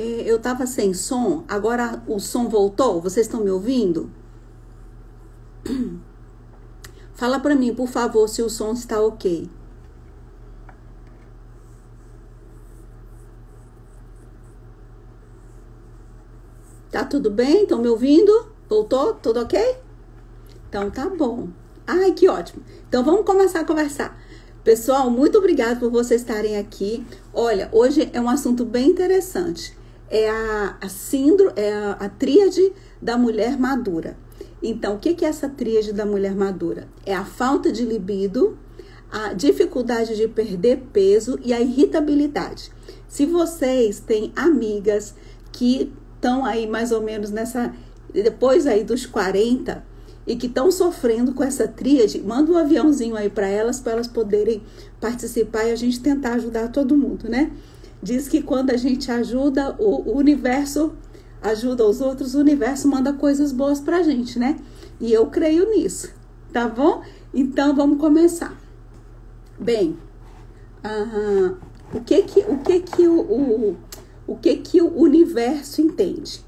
eu tava sem som, agora o som voltou, vocês estão me ouvindo? Fala pra mim, por favor, se o som está ok. Tá tudo bem? Estão me ouvindo? Voltou? Tudo ok? Então tá bom. Ai, que ótimo. Então vamos começar a conversar. Pessoal, muito obrigada por vocês estarem aqui. Olha, hoje é um assunto bem interessante. É a síndrome, a tríade da mulher madura. Então, o que é essa tríade da mulher madura? É a falta de libido, a dificuldade de perder peso e a irritabilidade. Se vocês têm amigas que estão aí mais ou menos depois aí dos 40 e que estão sofrendo com essa tríade, manda um aviãozinho aí para elas poderem participar e a gente tentar ajudar todo mundo, né? Diz que quando a gente ajuda, o universo ajuda os outros, o universo manda coisas boas pra gente, né? E eu creio nisso, tá bom? Então vamos começar. Bem, o que o universo entende?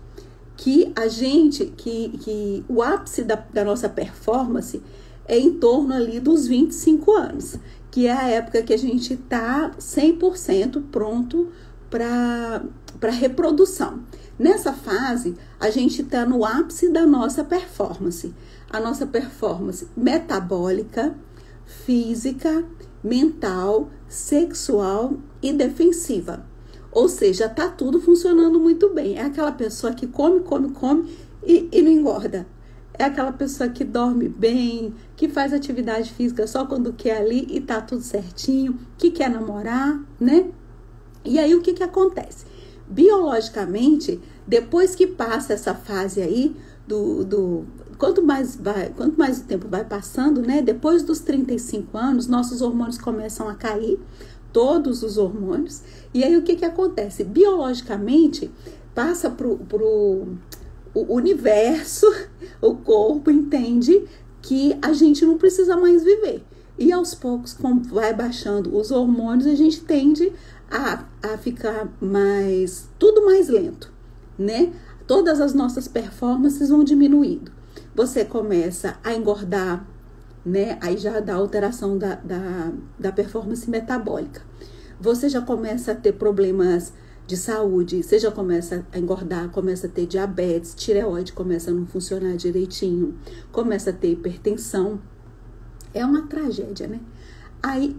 Que a gente, que o ápice da nossa performance é em torno ali dos 25 anos, que é a época que a gente tá 100% pronto para reprodução. Nessa fase, a gente está no ápice da nossa performance. A nossa performance metabólica, física, mental, sexual e defensiva. Ou seja, tá tudo funcionando muito bem. É aquela pessoa que come e não engorda. É aquela pessoa que dorme bem, que faz atividade física só quando quer ali e tá tudo certinho, que quer namorar, né? E aí o que acontece? Biologicamente, depois que passa essa fase aí, quanto mais o tempo vai passando, né? Depois dos 35 anos, nossos hormônios começam a cair, todos os hormônios. E aí o que acontece? Biologicamente, passa pro universo, o corpo entende que a gente não precisa mais viver. E aos poucos, como vai baixando os hormônios, a gente tende a ficar tudo mais lento, né? Todas as nossas performances vão diminuindo. Você começa a engordar, né? Aí já dá alteração da performance metabólica. Você já começa a ter problemas de saúde, você já começa a engordar, começa a ter diabetes, tireoide começa a não funcionar direitinho, começa a ter hipertensão. É uma tragédia, né? Aí,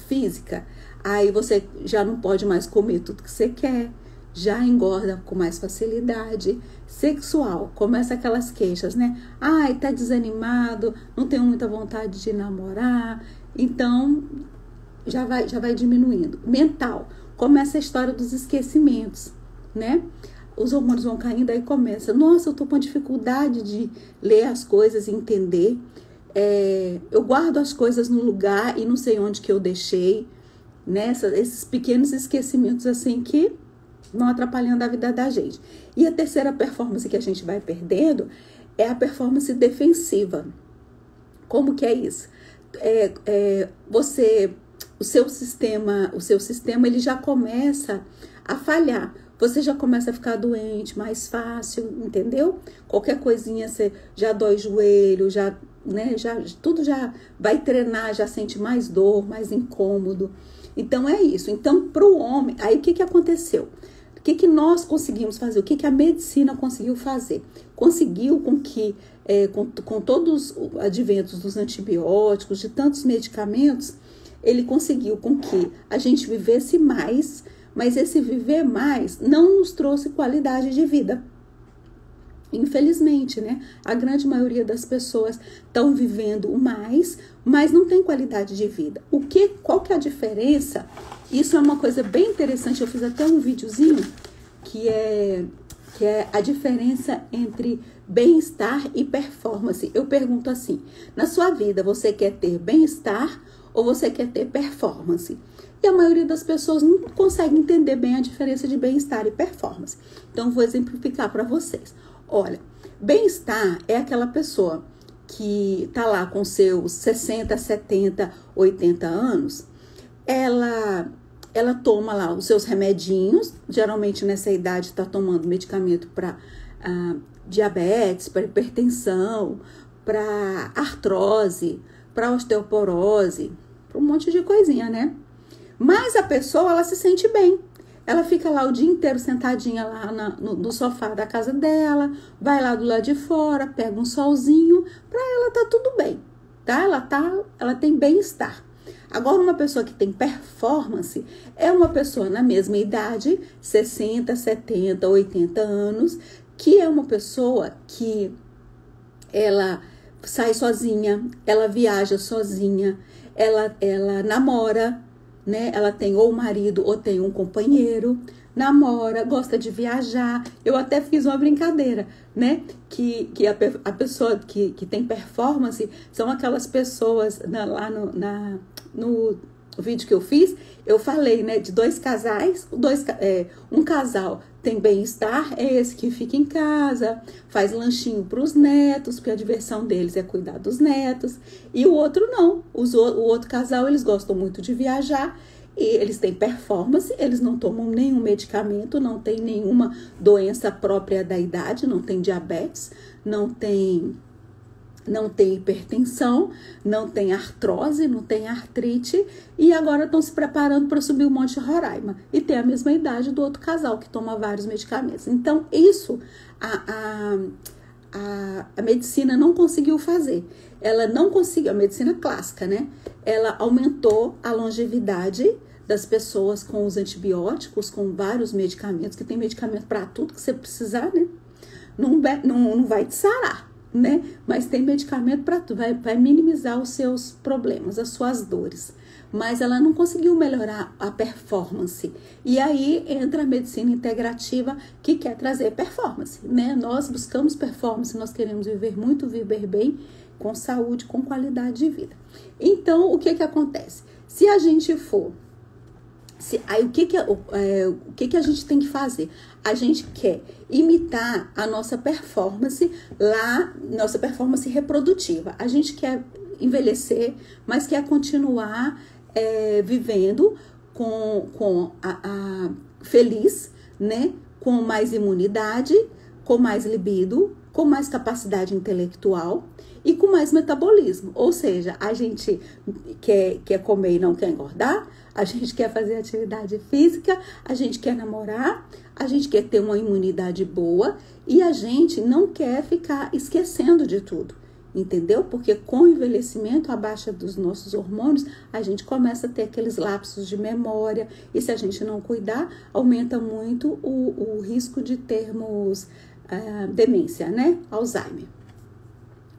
física, aí você já não pode mais comer tudo que você quer, já engorda com mais facilidade. Sexual, começa aquelas queixas, né? Ai, tá desanimado, não tenho muita vontade de namorar. Então, já vai diminuindo. Mental, começa a história dos esquecimentos, né? Os hormônios vão caindo, aí começa. Nossa, eu tô com dificuldade de ler as coisas e entender. Eu guardo as coisas no lugar e não sei onde que eu deixei, né? Esses pequenos esquecimentos assim que vão atrapalhando a vida da gente. E a terceira performance que a gente vai perdendo é a performance defensiva. Como que é isso? O seu sistema ele já começa a falhar. Você já começa a ficar doente mais fácil, entendeu? Qualquer coisinha você já dói joelho, tudo já vai treinar, já sente mais dor, mais incômodo. Então é isso. Então para o homem, aí o que aconteceu? O que nós conseguimos fazer? O que a medicina conseguiu fazer? Conseguiu com que, com todos os adventos dos antibióticos, de tantos medicamentos, ele conseguiu com que a gente vivesse mais, mas esse viver mais não nos trouxe qualidade de vida. Infelizmente, né? A grande maioria das pessoas estão vivendo mais, mas não tem qualidade de vida. Qual que é a diferença? Isso é uma coisa bem interessante. Eu fiz até um videozinho que é a diferença entre bem-estar e performance. Eu pergunto assim: na sua vida você quer ter bem-estar ou você quer ter performance? E a maioria das pessoas não consegue entender bem a diferença de bem-estar e performance. Então, vou exemplificar para vocês. Olha, bem-estar é aquela pessoa que tá lá com seus 60, 70, 80 anos, ela ela toma lá os seus remedinhos, geralmente nessa idade está tomando medicamento para diabetes, para hipertensão, para artrose, para osteoporose, para um monte de coisinha, né? Mas a pessoa, ela se sente bem. Ela fica lá o dia inteiro sentadinha lá no sofá da casa dela, vai lá do lado de fora, pega um solzinho, para ela tá tudo bem, tá? Ela tem bem-estar. Agora, uma pessoa que tem performance é uma pessoa na mesma idade, 60, 70, 80 anos, que é uma pessoa que ela sai sozinha, ela viaja sozinha, ela namora, né? Ela tem ou um marido ou tem um companheiro, namora, gosta de viajar. Eu até fiz uma brincadeira, né? Que a pessoa que tem performance são aquelas pessoas lá no vídeo que eu fiz, eu falei, né, de dois casais, um casal tem bem-estar, é esse que fica em casa, faz lanchinho para os netos, porque a diversão deles é cuidar dos netos, e o outro não, o outro casal, eles gostam muito de viajar, e eles têm performance, eles não tomam nenhum medicamento, não tem nenhuma doença própria da idade, não tem diabetes, não tem hipertensão, não tem artrose, não tem artrite, e agora estão se preparando para subir o Monte Roraima. E tem a mesma idade do outro casal, que toma vários medicamentos. Então, isso a medicina não conseguiu fazer. Ela não conseguiu, a medicina clássica, né? Ela aumentou a longevidade das pessoas com os antibióticos, com vários medicamentos, que tem medicamento para tudo que você precisar, né? Não vai te sarar, né? Mas tem medicamento para tudo, vai minimizar os seus problemas, as suas dores. Mas ela não conseguiu melhorar a performance. E aí entra a medicina integrativa, que quer trazer performance, né? Nós buscamos performance, nós queremos viver muito, viver bem, com saúde, com qualidade de vida. Então, o que acontece? Se a gente for... Aí o que a gente tem que fazer? A gente quer imitar a nossa performance lá, nossa performance reprodutiva. A gente quer envelhecer, mas quer continuar vivendo feliz, né? Com mais imunidade, com mais libido, com mais capacidade intelectual e com mais metabolismo. Ou seja, a gente quer comer e não quer engordar, a gente quer fazer atividade física, a gente quer namorar, a gente quer ter uma imunidade boa e a gente não quer ficar esquecendo de tudo, entendeu? Porque com o envelhecimento, a baixa dos nossos hormônios, a gente começa a ter aqueles lapsos de memória e se a gente não cuidar, aumenta muito o risco de termos demência, né? Alzheimer.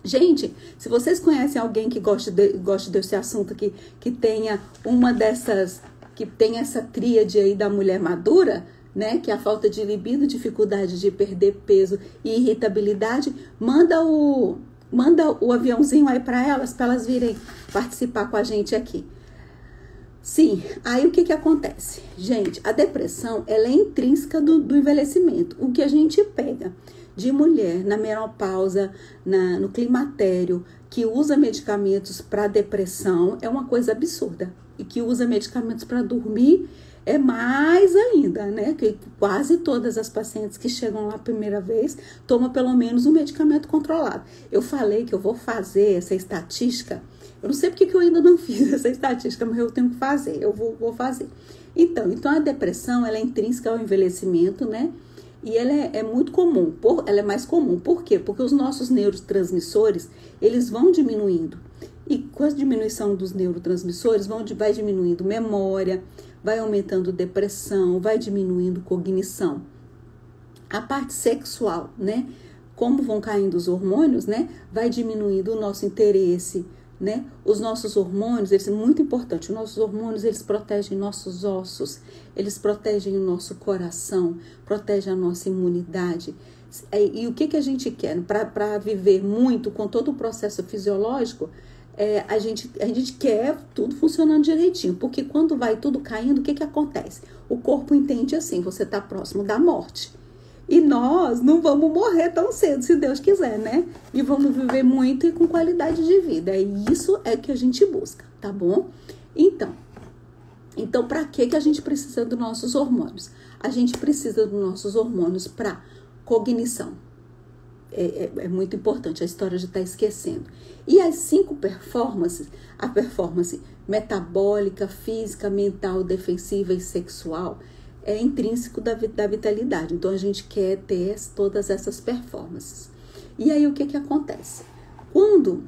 Gente, se vocês conhecem alguém que gosta desse assunto, que tenha uma dessas, que tem essa tríade aí da mulher madura, né, que é a falta de libido, dificuldade de perder peso e irritabilidade, manda o aviãozinho aí para elas virem participar com a gente aqui. Sim, aí o que acontece? Gente, a depressão, ela é intrínseca do envelhecimento. O que a gente pega de mulher na menopausa, no climatério, que usa medicamentos para depressão, é uma coisa absurda. E que usa medicamentos para dormir é mais ainda, né? Que quase todas as pacientes que chegam lá a primeira vez tomam pelo menos um medicamento controlado. Eu falei que eu vou fazer essa estatística. Eu não sei porque que eu ainda não fiz essa estatística, mas eu tenho que fazer, eu vou fazer. Então a depressão, ela é intrínseca ao envelhecimento, né? E ela é muito comum, ela é mais comum. Por quê? Porque os nossos neurotransmissores, eles vão diminuindo. E com a diminuição dos neurotransmissores, vai diminuindo memória, vai aumentando depressão, vai diminuindo cognição. A parte sexual, né? Como vão caindo os hormônios, né? Vai diminuindo o nosso interesse, né? Os nossos hormônios, eles são muito importantes. Os nossos hormônios, eles protegem nossos ossos, eles protegem o nosso coração, protegem a nossa imunidade. E o que a gente quer? Para viver muito com todo o processo fisiológico, a gente quer tudo funcionando direitinho, porque quando vai tudo caindo, o que acontece? O corpo entende assim, você está próximo da morte. E nós não vamos morrer tão cedo, se Deus quiser, né? E vamos viver muito e com qualidade de vida. E isso é que a gente busca, tá bom? Então, Então, para que a gente precisa dos nossos hormônios? A gente precisa dos nossos hormônios para cognição. É muito importante, a história já está esquecendo. E as 5 performances, a performance metabólica, física, mental, defensiva e sexual, é intrínseco da vitalidade. Então, a gente quer ter todas essas performances. E aí, o que acontece? Quando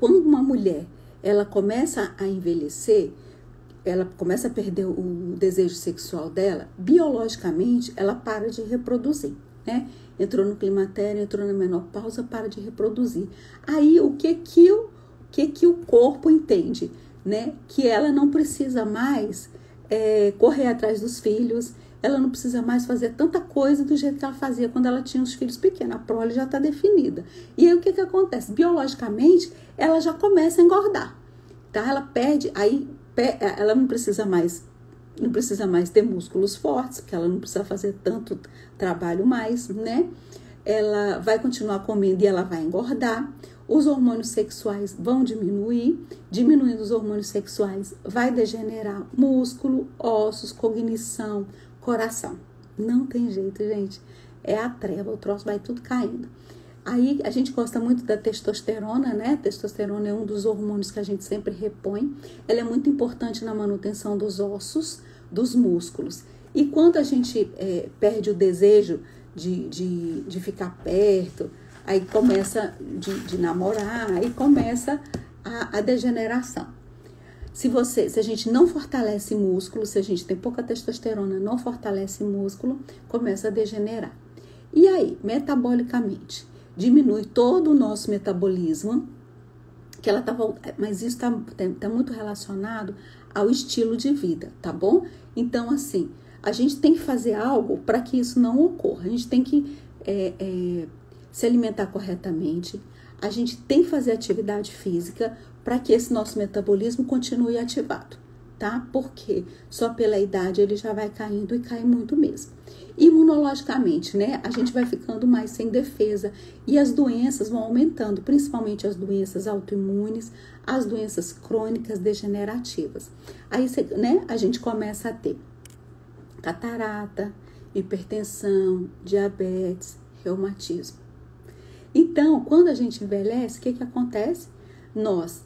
uma mulher ela começa a envelhecer, ela começa a perder o desejo sexual dela, biologicamente, ela para de reproduzir, né? Entrou no climatério, entrou na menopausa, para de reproduzir. Aí, o que o corpo entende, né? Que ela não precisa mais correr atrás dos filhos, ela não precisa mais fazer tanta coisa do jeito que ela fazia quando ela tinha os filhos pequenos. A prole já está definida. E aí, o que acontece? Biologicamente, ela já começa a engordar, tá? Ela perde, aí ela não precisa mais ter músculos fortes, porque ela não precisa fazer tanto trabalho mais, né? Ela vai continuar comendo e ela vai engordar. Os hormônios sexuais vão diminuir. Diminuindo os hormônios sexuais, vai degenerar músculo, ossos, cognição, coração. Não tem jeito, gente. É a treva, o troço vai tudo caindo. Aí, a gente gosta muito da testosterona, né? Testosterona é um dos hormônios que a gente sempre repõe. Ela é muito importante na manutenção dos ossos, dos músculos. E quando a gente perde o desejo de ficar perto, aí começa de namorar, aí começa a degeneração. Se a gente não fortalece músculo, se a gente tem pouca testosterona, não fortalece músculo, começa a degenerar. E aí, metabolicamente, diminui todo o nosso metabolismo, mas isso tá muito relacionado ao estilo de vida, tá bom? Então, assim, a gente tem que fazer algo para que isso não ocorra. A gente tem que se alimentar corretamente, a gente tem que fazer atividade física para que esse nosso metabolismo continue ativado, tá? Porque só pela idade ele já vai caindo e cai muito mesmo. Imunologicamente, né? A gente vai ficando mais sem defesa e as doenças vão aumentando, principalmente as doenças autoimunes, as doenças crônicas degenerativas. Aí, né? A gente começa a ter catarata, hipertensão, diabetes, reumatismo. Então, quando a gente envelhece, o que acontece? Nós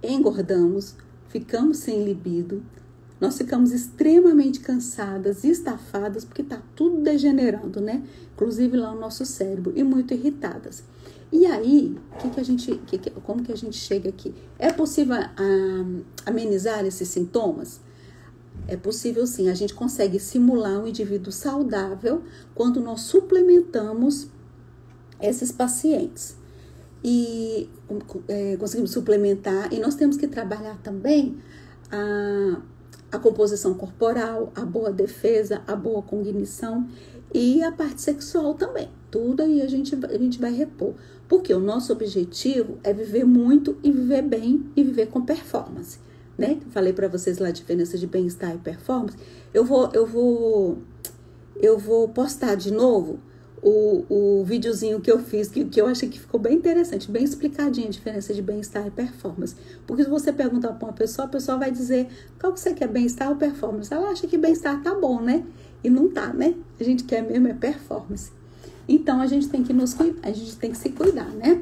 engordamos, ficamos sem libido, nós ficamos extremamente cansadas, estafadas, porque tá tudo degenerando, né? Inclusive lá no nosso cérebro, e muito irritadas. E aí, como que a gente chega aqui? É possível amenizar esses sintomas? É possível sim, a gente consegue simular um indivíduo saudável quando nós suplementamos esses pacientes. E conseguimos suplementar, e nós temos que trabalhar também a composição corporal, a boa defesa, a boa cognição e a parte sexual também. Tudo aí a gente vai repor. Porque o nosso objetivo é viver muito e viver bem e viver com performance, né? Eu falei para vocês lá a diferença de bem-estar e performance. Eu vou postar de novo o videozinho que eu fiz, que eu achei que ficou bem interessante, bem explicadinho a diferença de bem-estar e performance. Porque se você perguntar para uma pessoa, a pessoa vai dizer qual que você quer, bem-estar ou performance. Ela acha que bem-estar tá bom, né? E não tá, né? A gente quer mesmo performance. Então, a gente tem que se cuidar, né?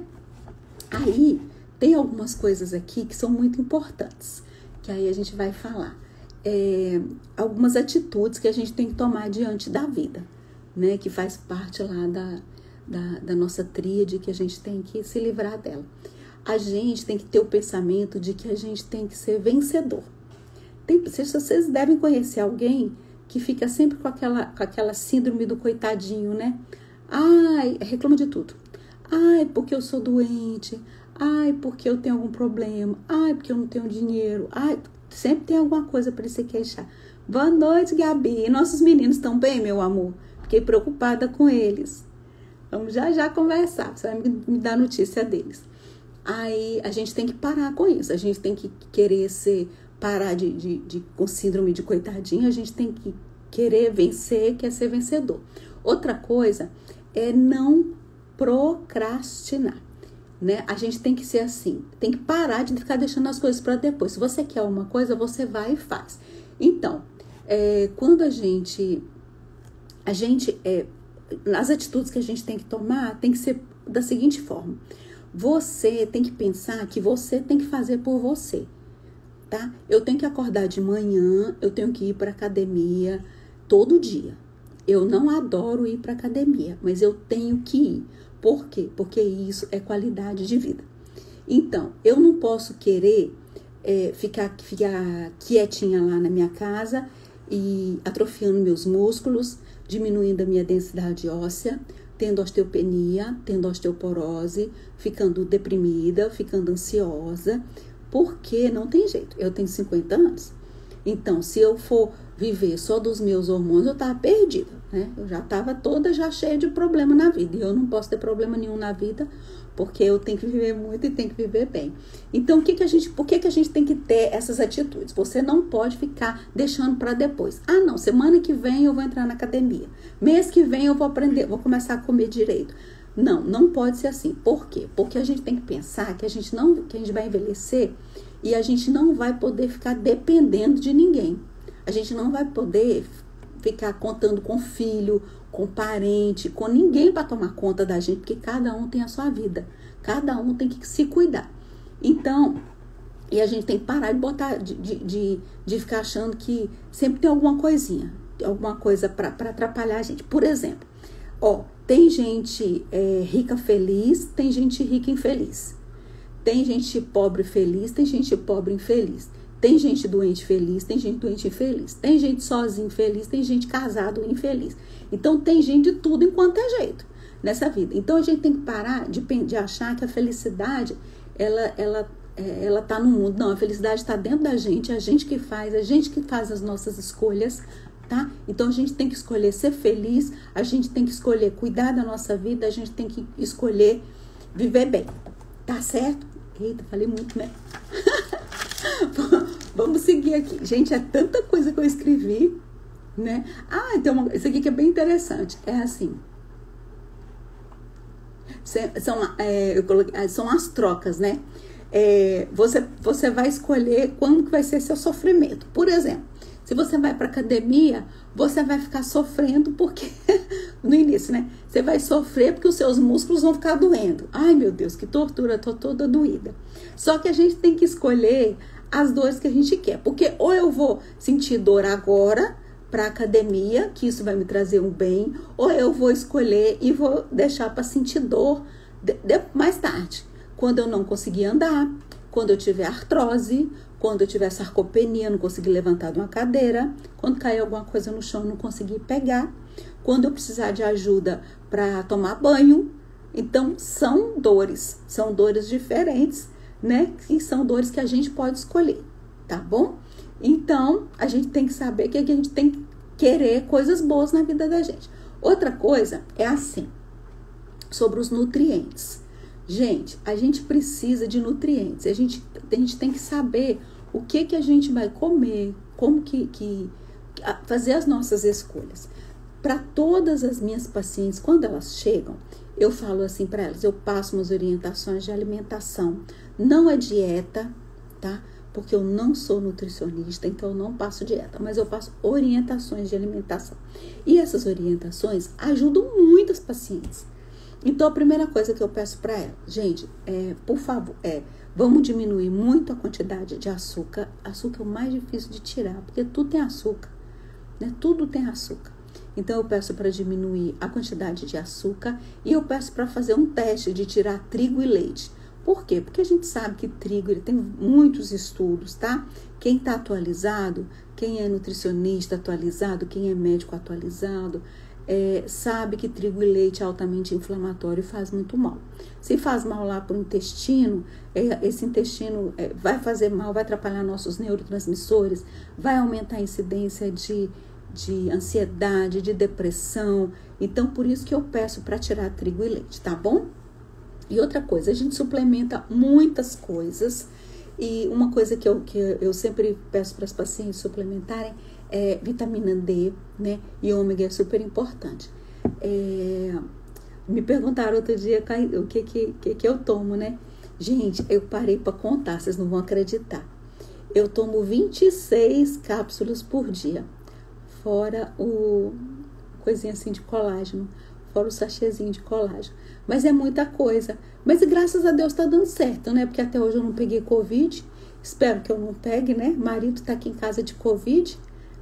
Aí, tem algumas coisas aqui que são muito importantes, que aí a gente vai falar. Algumas atitudes que a gente tem que tomar diante da vida, né, que faz parte lá da nossa tríade, que a gente tem que se livrar dela. A gente tem que ter o pensamento de que a gente tem que ser vencedor. Vocês devem conhecer alguém que fica sempre com aquela síndrome do coitadinho, né? Ai, reclama de tudo. Ai, porque eu sou doente. Ai, porque eu tenho algum problema. Ai, porque eu não tenho dinheiro. Ai, sempre tem alguma coisa para se queixar. Boa noite, Gabi. Nossos meninos estão bem, meu amor? Fiquei preocupada com eles. Vamos já conversar. Você vai me dar notícia deles. Aí a gente tem que parar com isso. A gente tem que querer parar com síndrome de coitadinho. A gente tem que querer vencer, quer ser vencedor. Outra coisa é não procrastinar. né? A gente tem que ser assim, tem que parar de ficar deixando as coisas para depois. Se você quer uma coisa, você vai e faz. Então, quando a gente nas atitudes que a gente tem que tomar, tem que ser da seguinte forma: você tem que pensar que você tem que fazer por você, tá? Eu tenho que acordar de manhã, eu tenho que ir para academia todo dia. Eu não adoro ir para academia, mas eu tenho que ir. Por quê? Porque isso é qualidade de vida. Então, eu não posso querer ficar quietinha lá na minha casa e atrofiando meus músculos, diminuindo a minha densidade óssea, tendo osteopenia, tendo osteoporose, ficando deprimida, ficando ansiosa, porque não tem jeito. Eu tenho 50 anos. Então, se eu for viver só dos meus hormônios, eu estava perdida, né? Eu já estava toda cheia de problema na vida. E eu não posso ter problema nenhum na vida, porque eu tenho que viver muito e tenho que viver bem. Então, por que a gente tem que ter essas atitudes? Você não pode ficar deixando para depois. Ah, não, semana que vem eu vou entrar na academia. Mês que vem eu vou aprender, vou começar a comer direito. Não, não pode ser assim. Por quê? Porque a gente tem que pensar que a gente vai envelhecer e a gente não vai poder ficar dependendo de ninguém. A gente não vai poder ficar contando com filho, com parente, com ninguém para tomar conta da gente, porque cada um tem a sua vida. Cada um tem que se cuidar. Então, e a gente tem que parar de botar, de ficar achando que sempre tem alguma coisinha, alguma coisa para atrapalhar a gente. Por exemplo, tem gente rica feliz, tem gente rica infeliz. Tem gente pobre feliz, tem gente pobre infeliz. Tem gente doente feliz, tem gente doente infeliz. Tem gente sozinho feliz, tem gente casado infeliz. Então, tem gente de tudo enquanto é jeito nessa vida. Então, a gente tem que parar de achar que a felicidade, ela tá no mundo. Não, a felicidade está dentro da gente, a gente que faz as nossas escolhas, tá? Então, a gente tem que escolher ser feliz, a gente tem que escolher cuidar da nossa vida, a gente tem que escolher viver bem, tá certo? Eita, falei muito, né? Vamos seguir aqui. Gente, é tanta coisa que eu escrevi, né? Então, isso aqui que é bem interessante. É assim. São as trocas, né? Você vai escolher quando que vai ser seu sofrimento. Por exemplo, se você vai para academia, você vai ficar sofrendo porque, no início, né? Você vai sofrer porque os seus músculos vão ficar doendo. Ai, meu Deus, que tortura, tô toda doída. Só que a gente tem que escolher as dores que a gente quer. Porque ou eu vou sentir dor agora para academia, que isso vai me trazer um bem, ou eu vou escolher e vou deixar para sentir dor mais tarde. Quando eu não conseguir andar, quando eu tiver artrose, quando eu tiver sarcopenia, não conseguir levantar de uma cadeira, quando cair alguma coisa no chão, não conseguir pegar, quando eu precisar de ajuda para tomar banho. Então, são dores diferentes, né? E são dores que a gente pode escolher, tá bom? Então, a gente tem que saber que a gente tem que querer coisas boas na vida da gente. Outra coisa é assim, sobre os nutrientes. Gente, a gente precisa de nutrientes. A gente tem que saber o que a gente vai comer, como fazer as nossas escolhas. Para todas as minhas pacientes, quando elas chegam, eu falo assim para elas, eu passo umas orientações de alimentação. Não é dieta, tá? Porque eu não sou nutricionista, então eu não passo dieta, mas eu passo orientações de alimentação. E essas orientações ajudam muito as pacientes. Então, a primeira coisa que eu peço para ela, gente, por favor, vamos diminuir muito a quantidade de açúcar. Açúcar é o mais difícil de tirar, porque tudo tem açúcar, né? Tudo tem açúcar. Então, eu peço para diminuir a quantidade de açúcar e eu peço para fazer um teste de tirar trigo e leite. Por quê? Porque a gente sabe que trigo, ele tem muitos estudos, tá? Quem está atualizado, quem é nutricionista atualizado, quem é médico atualizado, sabe que trigo e leite é altamente inflamatório e faz muito mal. Se faz mal lá para o intestino, esse intestino vai fazer mal, vai atrapalhar nossos neurotransmissores, vai aumentar a incidência de ansiedade, de depressão. Então, por isso que eu peço para tirar trigo e leite, tá bom? E outra coisa, a gente suplementa muitas coisas. E uma coisa que eu sempre peço para as pacientes suplementarem é vitamina D, né? E ômega é super importante. Me perguntaram outro dia o que eu tomo, né? Gente, eu parei para contar, vocês não vão acreditar. Eu tomo 26 cápsulas por dia, fora o coisinha assim de colágeno, fora o sachêzinho de colágeno. Mas é muita coisa. Mas graças a Deus tá dando certo, né? Porque até hoje eu não peguei Covid. Espero que eu não pegue, né? Marido tá aqui em casa de Covid,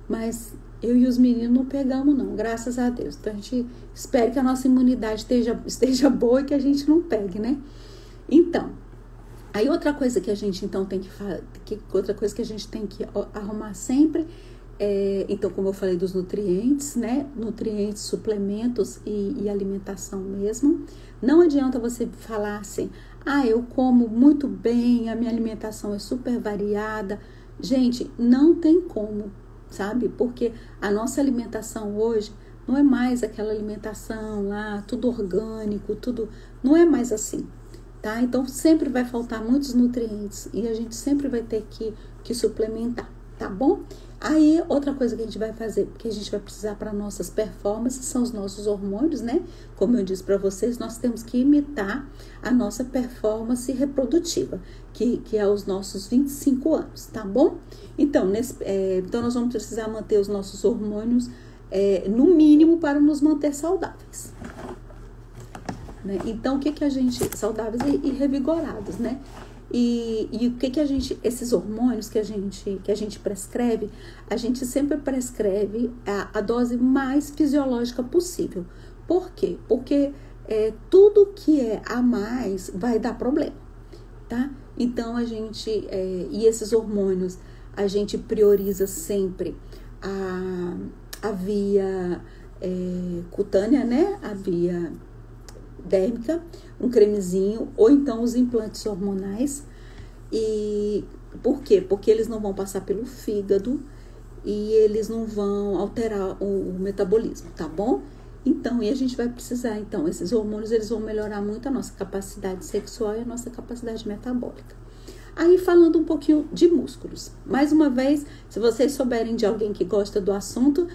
mas eu e os meninos não pegamos, não. Graças a Deus. Então a gente espera que a nossa imunidade esteja boa e que a gente não pegue, né? Então, aí outra coisa que a gente então tem que outra coisa que a gente tem que arrumar sempre então, como eu falei dos nutrientes, né? Nutrientes, suplementos e alimentação mesmo. Não adianta você falar assim, eu como muito bem, a minha alimentação é super variada. Gente, não tem como, sabe? Porque a nossa alimentação hoje não é mais aquela alimentação lá, tudo orgânico, tudo, não é mais assim, tá? Então, sempre vai faltar muitos nutrientes e a gente sempre vai ter que suplementar, tá bom? Aí, outra coisa que a gente vai fazer, que a gente vai precisar para nossas performances, são os nossos hormônios, né? Como eu disse para vocês, nós temos que imitar a nossa performance reprodutiva, que é os nossos 25 anos, tá bom? Então, então nós vamos precisar manter os nossos hormônios no mínimo para nos manter saudáveis, né? Então, o que a gente... Saudáveis e revigorados, né? E o que a gente... Esses hormônios que a gente prescreve, a gente sempre prescreve a dose mais fisiológica possível. Por quê? Porque tudo que é a mais vai dar problema, tá? Então, a gente... e esses hormônios, a gente prioriza sempre a via cutânea, né? A via dérmica, um cremezinho, ou então os implantes hormonais. E por quê? Porque eles não vão passar pelo fígado e eles não vão alterar o metabolismo, tá bom? Então, e a gente vai precisar, então, esses hormônios, eles vão melhorar muito a nossa capacidade sexual e a nossa capacidade metabólica. Aí, falando um pouquinho de músculos. Mais uma vez, se vocês souberem de alguém que gosta do assunto,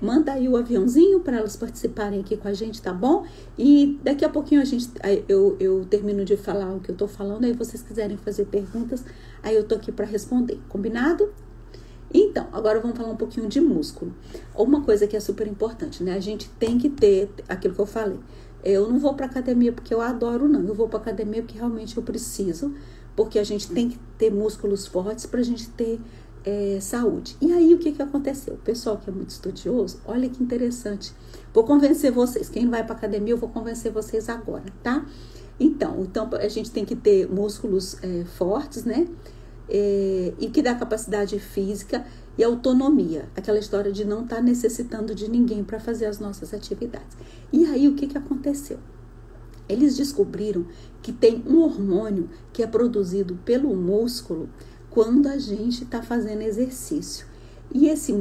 manda aí o aviãozinho para elas participarem aqui com a gente, tá bom? E daqui a pouquinho eu termino de falar o que eu tô falando, aí vocês quiserem fazer perguntas, aí eu tô aqui para responder, combinado? Então, agora vamos falar um pouquinho de músculo. Uma coisa que é super importante, né? A gente tem que ter aquilo que eu falei. Eu não vou pra academia porque eu adoro, não. Eu vou pra academia porque realmente eu preciso, porque a gente tem que ter músculos fortes pra gente ter saúde. E aí, o que aconteceu? O pessoal que é muito estudioso, olha que interessante. Vou convencer vocês. Quem vai pra academia, eu vou convencer vocês agora, tá? Então a gente tem que ter músculos fortes, né? E que dá capacidade física e autonomia, aquela história de não estar necessitando de ninguém para fazer as nossas atividades. E aí, o que aconteceu? Eles descobriram que tem um hormônio que é produzido pelo músculo quando a gente está fazendo exercício. E esse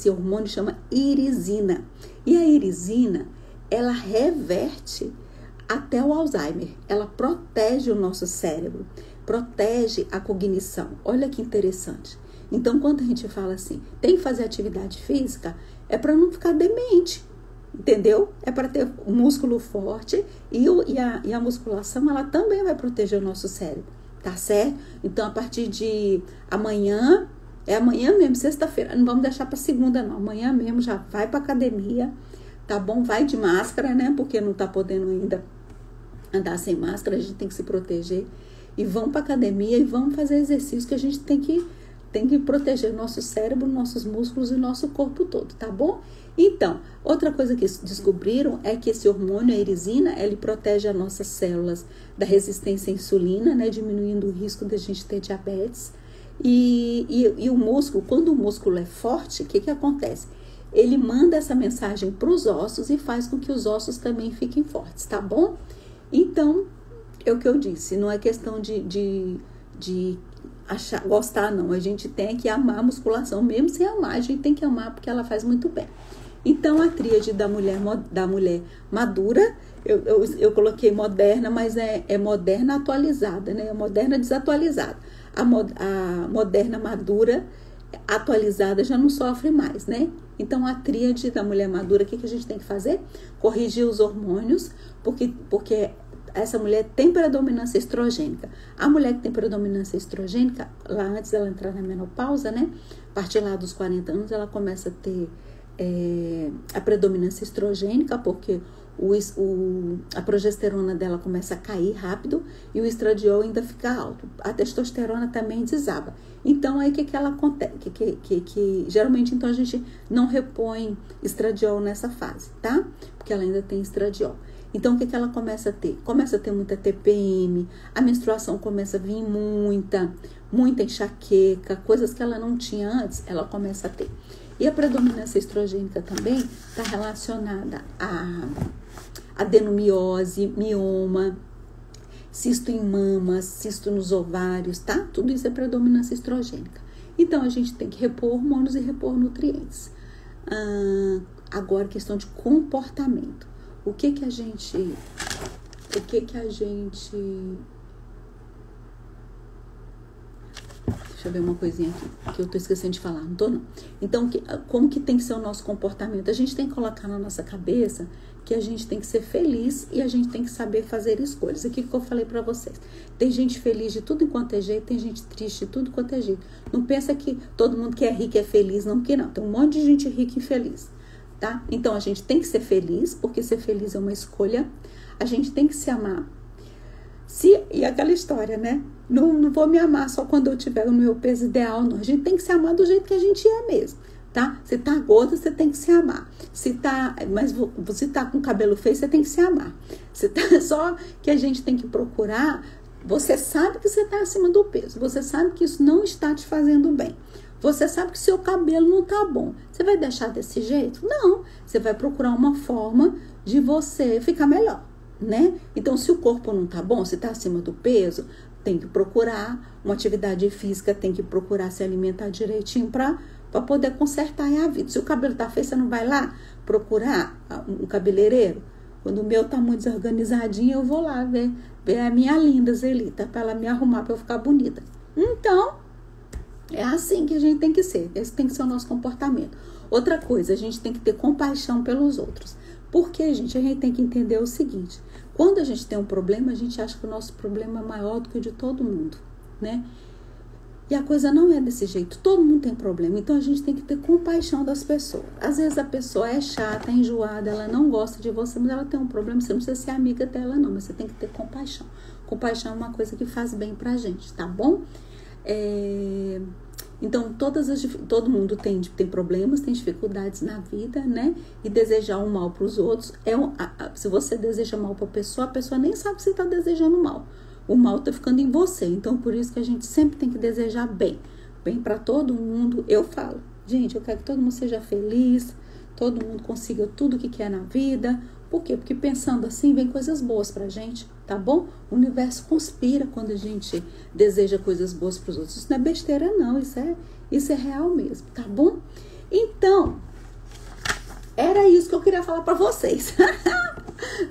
hormônio chama irisina. E a irisina, ela reverte até o Alzheimer. Ela protege o nosso cérebro, protege a cognição. Olha que interessante. Então, quando a gente fala assim, tem que fazer atividade física, é para não ficar demente, entendeu? É para ter um músculo forte e a musculação, ela também vai proteger o nosso cérebro, tá certo? Então, a partir de amanhã, amanhã mesmo, sexta-feira, não vamos deixar para segunda não, amanhã mesmo já vai para academia, tá bom? Vai de máscara, né? Porque não tá podendo ainda andar sem máscara, a gente tem que se proteger. E vão para academia e vamos fazer exercício, que a gente tem que proteger nosso cérebro, nossos músculos e nosso corpo todo, tá bom? Então, outra coisa que descobriram é que esse hormônio, a irisina, ele protege as nossas células da resistência à insulina, né? Diminuindo o risco de a gente ter diabetes. E o músculo, quando o músculo é forte, o que acontece? Ele manda essa mensagem para os ossos e faz com que os ossos também fiquem fortes, tá bom? Então, é o que eu disse, não é questão de gostar, não. A gente tem que amar a musculação, mesmo sem amar, a gente tem que amar porque ela faz muito bem. Então, a tríade da mulher madura, eu coloquei moderna, mas é moderna atualizada, né? É moderna desatualizada. A moderna madura, atualizada já não sofre mais, né? Então, a tríade da mulher madura, o que a gente tem que fazer? Corrigir os hormônios, porque essa mulher tem predominância estrogênica. A mulher que tem predominância estrogênica, lá antes dela entrar na menopausa, né? A partir lá dos 40 anos, ela começa a ter a predominância estrogênica, porque a progesterona dela começa a cair rápido e o estradiol ainda fica alto. A testosterona também desaba. Então, aí o que ela acontece? Geralmente, então, a gente não repõe estradiol nessa fase, tá? Porque ela ainda tem estradiol. Então, o que ela começa a ter? Começa a ter muita TPM, a menstruação começa a vir muita enxaqueca, coisas que ela não tinha antes, ela começa a ter. E a predominância estrogênica também está relacionada a adenomiose, mioma, cisto em mamas, cisto nos ovários, tá? Tudo isso é predominância estrogênica. Então, a gente tem que repor hormônios e repor nutrientes. Agora, questão de comportamento. O que a gente... Deixa eu ver uma coisinha aqui, que eu tô esquecendo de falar, não tô não. Então, como que tem que ser o nosso comportamento? A gente tem que colocar na nossa cabeça que a gente tem que ser feliz e a gente tem que saber fazer escolhas. Aqui que eu falei pra vocês. Tem gente feliz de tudo enquanto é jeito, tem gente triste de tudo quanto é jeito. Não pensa que todo mundo que é rico é feliz, não, que não. Tem um monte de gente rica e infeliz, tá? Então, a gente tem que ser feliz, porque ser feliz é uma escolha. A gente tem que se amar. E aquela história, né? Não vou me amar só quando eu tiver no meu peso ideal, não. A gente tem que se amar do jeito que a gente é mesmo, tá? Se tá gorda, você tem que se amar. Mas você tá com cabelo feio, você tem que se amar. Só que a gente tem que procurar. Você sabe que você tá acima do peso. Você sabe que isso não está te fazendo bem. Você sabe que seu cabelo não tá bom. Você vai deixar desse jeito? Não. Você vai procurar uma forma de você ficar melhor, né? Então, se o corpo não tá bom, se tá acima do peso, tem que procurar uma atividade física, tem que procurar se alimentar direitinho para poder consertar a vida. Se o cabelo tá feio, você não vai lá procurar um cabeleireiro? Quando o meu tá muito desorganizadinho, eu vou lá ver a minha linda Zelita, para ela me arrumar, para eu ficar bonita. Então, é assim que a gente tem que ser. Esse tem que ser o nosso comportamento. Outra coisa, a gente tem que ter compaixão pelos outros. Porque, gente, a gente tem que entender o seguinte. Quando a gente tem um problema, a gente acha que o nosso problema é maior do que o de todo mundo, né? E a coisa não é desse jeito. Todo mundo tem problema. Então, a gente tem que ter compaixão das pessoas. Às vezes, a pessoa é chata, é enjoada, ela não gosta de você, mas ela tem um problema. Você não precisa ser amiga dela, não. Mas você tem que ter compaixão. Compaixão é uma coisa que faz bem pra gente, tá bom? Então, todo mundo tem problemas, tem dificuldades na vida, né? E desejar um mal para os outros, se você deseja mal para a pessoa nem sabe que você está desejando mal. O mal está ficando em você. Então, por isso que a gente sempre tem que desejar bem. Bem para todo mundo. Eu falo, gente, eu quero que todo mundo seja feliz, todo mundo consiga tudo o que quer na vida. Por quê? Porque pensando assim, vem coisas boas pra gente, tá bom? O universo conspira quando a gente deseja coisas boas pros outros. Isso não é besteira, não. Isso é real mesmo, tá bom? Então, era isso que eu queria falar pra vocês,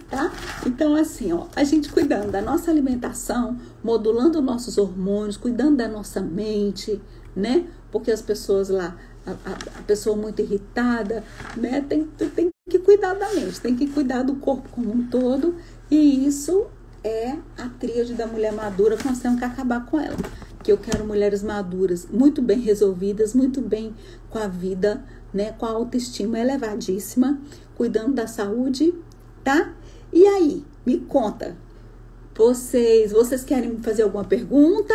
tá? Então, assim, ó, a gente cuidando da nossa alimentação, modulando nossos hormônios, cuidando da nossa mente, né? Porque as pessoas lá, a pessoa muito irritada, né? Tem que cuidar da mente, tem que cuidar do corpo como um todo. E isso é a tríade da mulher madura que nós temos que acabar com ela. Que eu quero mulheres maduras, muito bem resolvidas, muito bem com a vida, né? Com a autoestima elevadíssima, cuidando da saúde, tá? E aí, me conta, vocês querem fazer alguma pergunta?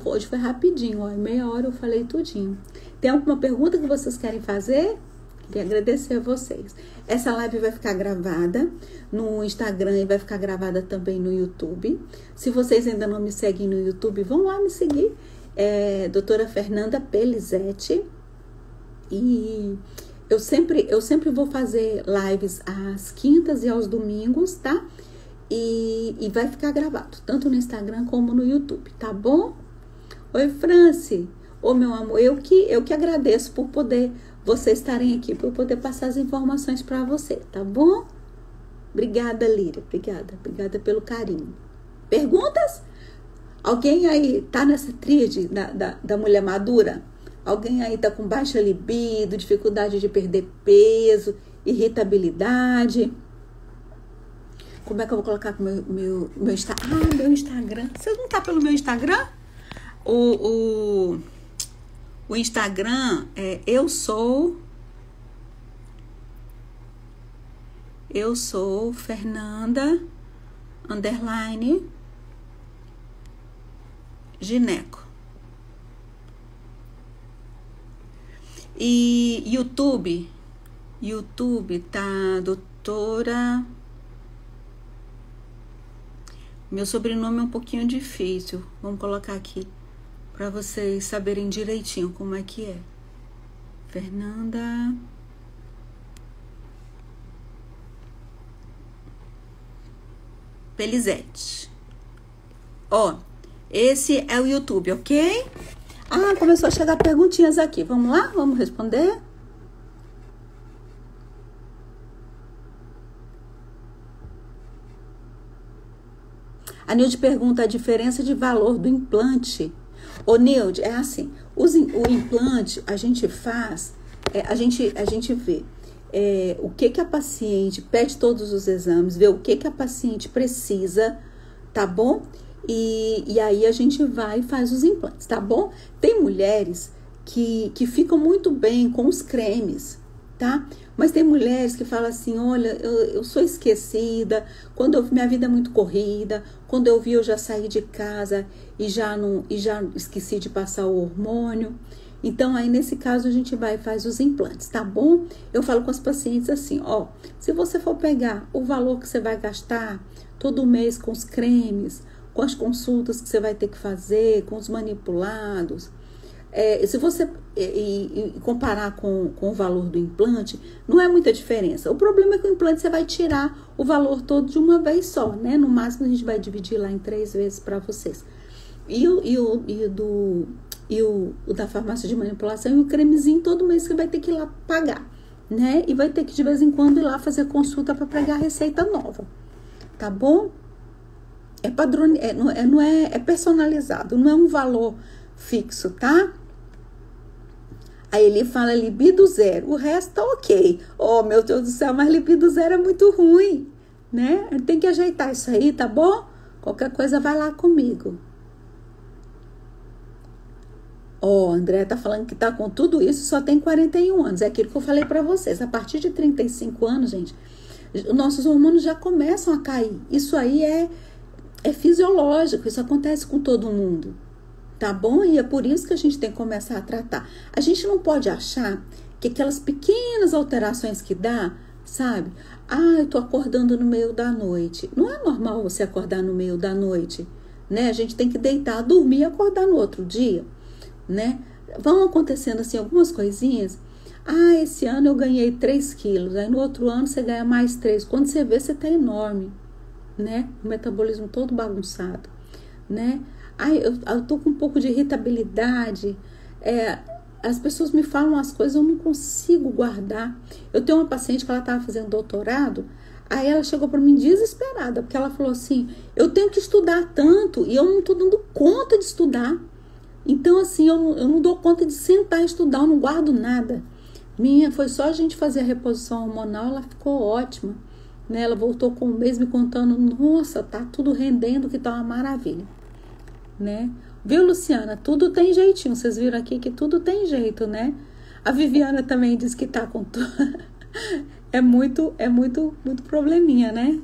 Hoje foi rapidinho, ó, em meia hora eu falei tudinho. Tem alguma pergunta que vocês querem fazer? Queria agradecer a vocês. Essa live vai ficar gravada no Instagram e vai ficar gravada também no YouTube. Se vocês ainda não me seguem no YouTube, vão lá me seguir. Doutora Fernanda Pelizete. E eu sempre vou fazer lives às quintas e aos domingos, tá? E vai ficar gravado, tanto no Instagram como no YouTube, tá bom? Oi, Franci. Ô, meu amor, eu que agradeço por poder vocês estarem aqui, por poder passar as informações para você, tá bom? Obrigada, Líria. Obrigada pelo carinho. Perguntas? Alguém aí tá nessa tríade da mulher madura? Alguém aí tá com baixa libido, dificuldade de perder peso, irritabilidade. Como é que eu vou colocar meu Instagram? Ah, meu Instagram. Você não tá pelo meu Instagram? O Instagram é eu sou Fernanda _ gineco. E YouTube tá doutora. Meu sobrenome é um pouquinho difícil. Vamos colocar aqui para vocês saberem direitinho como é que é. Fernanda Pelizete. Ó, esse é o YouTube, ok? Ah, começou a chegar perguntinhas aqui. Vamos lá? Vamos responder? A Nilde pergunta a diferença de valor do implante. Ô, Nilde, é assim, o implante a gente faz, a gente vê o que a paciente pede todos os exames, vê o que a paciente precisa, tá bom? E aí a gente vai e faz os implantes, tá bom? Tem mulheres que ficam muito bem com os cremes, tá? Mas tem mulheres que falam assim, olha, eu sou esquecida, minha vida é muito corrida, quando eu vi eu já saí de casa e já esqueci de passar o hormônio. Então, aí nesse caso a gente vai e faz os implantes, tá bom? Eu falo com as pacientes assim, ó, se você for pegar o valor que você vai gastar todo mês com os cremes, com as consultas que você vai ter que fazer, com os manipulados, se você comparar com o valor do implante, não é muita diferença. O problema é que o implante você vai tirar o valor todo de uma vez só, né? No máximo a gente vai dividir lá em 3 vezes para vocês. E o da farmácia de manipulação e o cremezinho todo mês você vai ter que ir lá pagar, né? E vai ter que de vez em quando ir lá fazer consulta para pegar a receita nova, tá bom? É personalizado, não é um valor fixo, tá? Aí ele fala libido zero, o resto tá ok. Oh, meu Deus do céu, mas libido zero é muito ruim, né? Tem que ajeitar isso aí, tá bom? Qualquer coisa vai lá comigo. Ó, André tá falando que tá com tudo isso, só tem 41 anos. É aquilo que eu falei pra vocês. A partir de 35 anos, gente, nossos hormônios já começam a cair. Isso aí é fisiológico, isso acontece com todo mundo. Tá bom? E é por isso que a gente tem que começar a tratar. A gente não pode achar que aquelas pequenas alterações que dá, sabe? Ah, eu tô acordando no meio da noite. Não é normal você acordar no meio da noite, né? A gente tem que deitar, dormir e acordar no outro dia, né? Vão acontecendo assim algumas coisinhas. Ah, esse ano eu ganhei 3 quilos. Aí no outro ano você ganha mais 3. Quando você vê, você tá enorme, né? O metabolismo todo bagunçado, né? Ai, eu tô com um pouco de irritabilidade. As pessoas me falam as coisas, eu não consigo guardar. Eu tenho uma paciente que ela estava fazendo doutorado, aí ela chegou para mim desesperada, porque ela falou assim, eu tenho que estudar tanto e eu não tô dando conta de estudar. Então, assim, eu não dou conta de sentar e estudar, eu não guardo nada. Foi só a gente fazer a reposição hormonal, ela ficou ótima, né? Ela voltou com um mês me contando, nossa, tá tudo rendendo, que tá uma maravilha, né? Viu, Luciana? Tudo tem jeitinho. Vocês viram aqui que tudo tem jeito, né? A Viviana também diz que tá com tudo. É muito probleminha, né?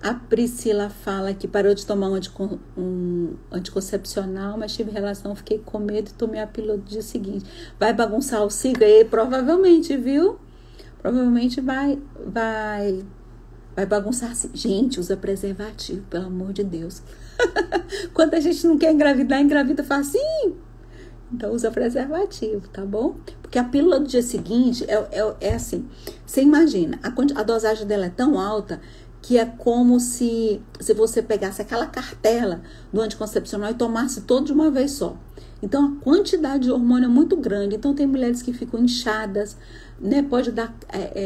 A Priscila fala que parou de tomar um anticoncepcional, mas tive relação, fiquei com medo e tomei a pílula do dia seguinte. Vai bagunçar o ciclo? Provavelmente, viu? Provavelmente vai bagunçar. Gente, usa preservativo, pelo amor de Deus. Quando a gente não quer engravidar, engravida facinho. Então usa preservativo, tá bom? Porque a pílula do dia seguinte é assim. Você imagina, a dosagem dela é tão alta que é como se você pegasse aquela cartela do anticoncepcional e tomasse todo de uma vez só. Então a quantidade de hormônio é muito grande. Então tem mulheres que ficam inchadas, né? Pode dar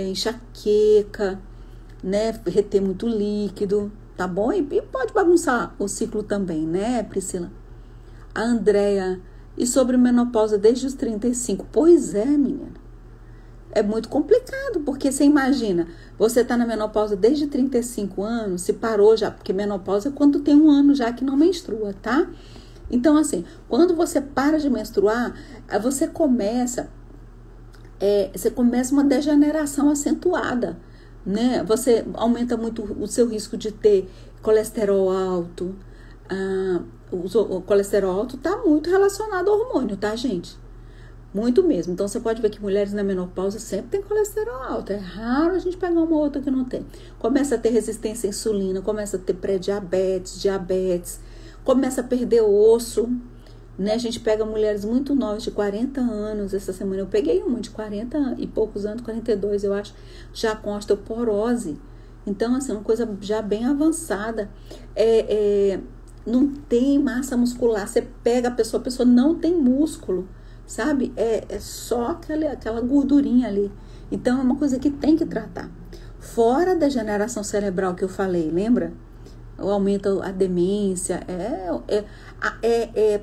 enxaqueca, né? Reter muito líquido, tá bom? E pode bagunçar o ciclo também, né, Priscila? A Andrea E sobre menopausa desde os 35? Pois é, menina. É muito complicado, porque você imagina, você tá na menopausa desde 35 anos, se parou já, porque menopausa é quando tem um ano já que não menstrua, tá? Então, assim, quando você para de menstruar, você começa uma degeneração acentuada, né? Você aumenta muito o seu risco de ter colesterol alto. O colesterol alto tá muito relacionado ao hormônio, tá, gente? Muito mesmo. Então, você pode ver que mulheres na menopausa sempre tem colesterol alto. É raro a gente pegar uma outra que não tem. Começa a ter resistência à insulina, começa a ter pré-diabetes, diabetes, começa a perder osso, né? A gente pega mulheres muito novas, de 40 anos. Essa semana eu peguei uma de 40 e poucos anos, 42, eu acho, já com osteoporose. Então, assim, uma coisa já bem avançada. Não tem massa muscular. Você pega a pessoa não tem músculo. Sabe? É só aquela gordurinha ali. Então, é uma coisa que tem que tratar. Fora a degeneração cerebral que eu falei, lembra? O aumento, a demência.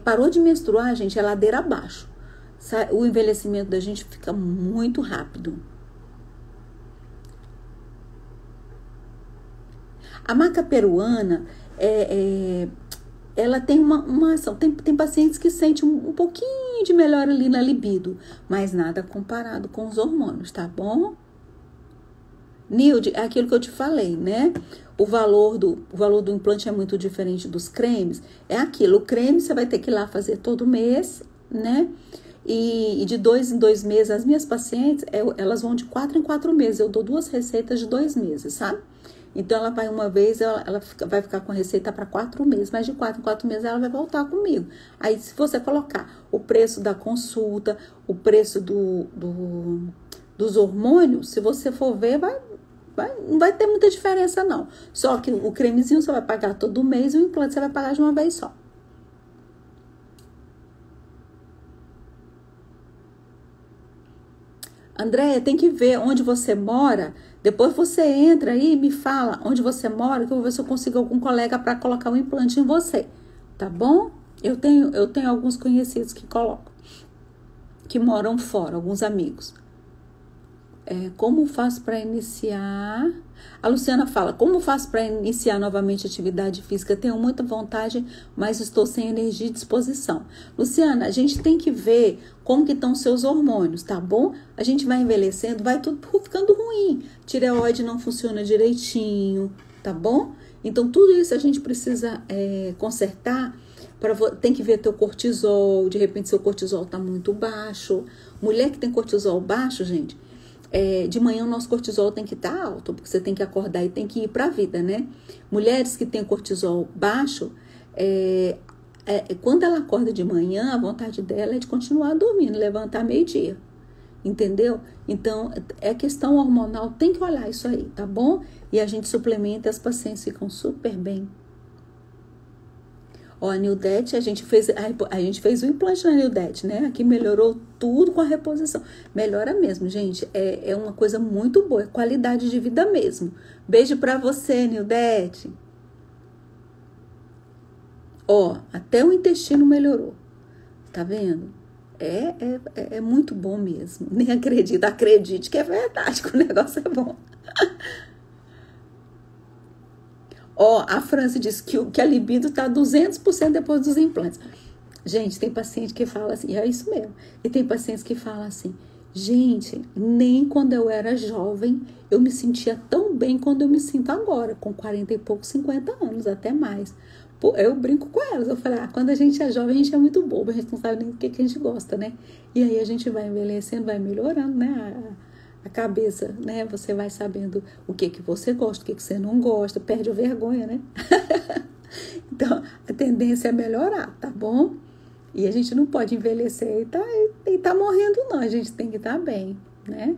Parou de menstruar, gente, é ladeira abaixo. Sabe? O envelhecimento da gente fica muito rápido. A maca peruana ela tem uma ação. Tem pacientes que sentem um pouquinho de melhora ali na libido, mas nada comparado com os hormônios, tá bom? Nilde, é aquilo que eu te falei, né? O valor do implante é muito diferente dos cremes. É aquilo, o creme você vai ter que ir lá fazer todo mês, né? E de 2 em 2 meses, as minhas pacientes, elas vão de 4 em 4 meses. Eu dou 2 receitas de 2 meses, sabe? Então, ela vai uma vez, ela vai ficar com a receita para 4 meses, mas de 4 em 4 meses ela vai voltar comigo. Aí, se você colocar o preço da consulta, o preço dos hormônios, se você for ver, não vai ter muita diferença, não. Só que o cremezinho você vai pagar todo mês e o implante você vai pagar de uma vez só. Andréia, tem que ver onde você mora. Depois você entra aí e me fala onde você mora, que eu vou ver se eu consigo algum colega para colocar um implante em você. Tá bom? Eu tenho alguns conhecidos que colocam, que moram fora, alguns amigos. Como faço para iniciar? A Luciana fala, como faço para iniciar novamente atividade física? Tenho muita vontade, mas estou sem energia e disposição. Luciana, a gente tem que ver como que estão os seus hormônios, tá bom? A gente vai envelhecendo, vai tudo ficando ruim. Tireoide não funciona direitinho, tá bom? Então, tudo isso a gente precisa consertar. Tem que ver teu cortisol, de repente seu cortisol tá muito baixo. Mulher que tem cortisol baixo, gente, de manhã o nosso cortisol tem que estar alto, porque você tem que acordar e tem que ir para a vida, né? Mulheres que têm cortisol baixo, quando ela acorda de manhã, a vontade dela é de continuar dormindo, levantar meio-dia, entendeu? Então, questão hormonal, tem que olhar isso aí, tá bom? E a gente suplementa, as pacientes ficam super bem. Ó, a Nildete, a gente fez o implante na Nildete, né? Aqui melhorou tudo com a reposição. Melhora mesmo, gente. É uma coisa muito boa, é qualidade de vida mesmo. Beijo pra você, Nildete. Ó, até o intestino melhorou. Tá vendo? É muito bom mesmo. Nem acredite que é verdade, que o negócio é bom. Ó, a França diz que a libido tá 200% depois dos implantes. Gente, tem paciente que fala assim, é isso mesmo. E tem pacientes que falam assim, gente, nem quando eu era jovem eu me sentia tão bem quando eu me sinto agora, com 40 e poucos, 50 anos, até mais. Pô, eu brinco com elas, eu falei, quando a gente é jovem a gente é muito bobo, a gente não sabe nem o que a gente gosta, né? E aí a gente vai envelhecendo, vai melhorando, né? A cabeça, né? Você vai sabendo o que você gosta, o que você não gosta, perde a vergonha, né? Então, a tendência é melhorar, tá bom? E a gente não pode envelhecer e tá morrendo, não. A gente tem que estar bem, né?